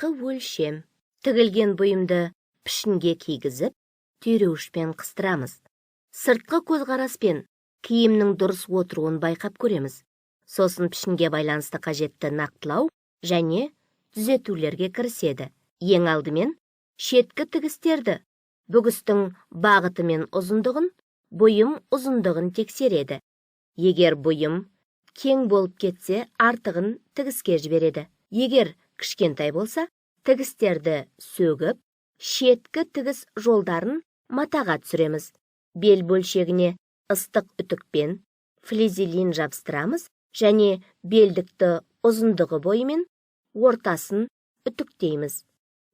артқы өлшем. Тігілген бұйымды пішінге кигізіп, түйреуішпен қыстырамыз. Сыртқы көзқараспен киімнің дұрыс отыруын байқап көреміз. Сосын пішінге байланысты қажетті нақтылау және түзетулерге кіріседі. Ең алдымен шеткі тігістерді, бүгістің бағыты мен ұзындығын, бұйым ұзындығын тексереді. Егер бұйым кең болып кетсе, артығын тігіске жібереді. Егер кішкентай болса, тігістерді сөгіп, шеткі тігіс жолдарын матаға түсіреміз. Бел бөлшегіне ыстық үтікпен флизелин жабыстырамыз және белдікті ұзындығы бойымен ортасын үтіктейміз.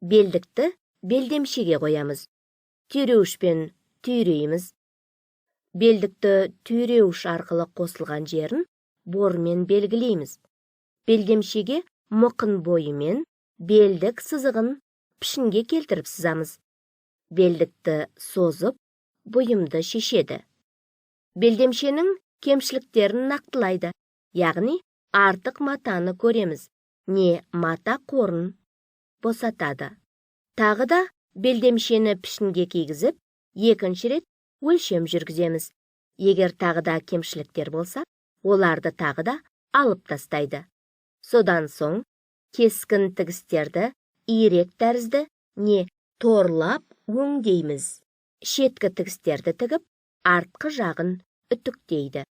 Белдікті белдемшеге қоямыз. Түйреуішпен түйрейміз. Белдікті түйреуіш арқылы қосылған жерін бормен белгілейміз. Белдемшеге мұқын бойымен белдік сызығын пішінге келтіріп сызамыз. Белдікті созып, бұйымды шешеді. Белдемшенің кемшіліктерін нақтылайды, яғни артық матаны көреміз, не мата қорын босатады. Тағы да белдемшені пішінге кигізіп, екінші рет өлшем жүргіземіз. Егер тағы да кемшіліктер болса, оларды тағы да алып тастайды. Содан соң кескін тігістерді иірек тәрізді не торлап өңдейміз. Шеткі тігістерді тігіп, артқы жағын үтіктейді.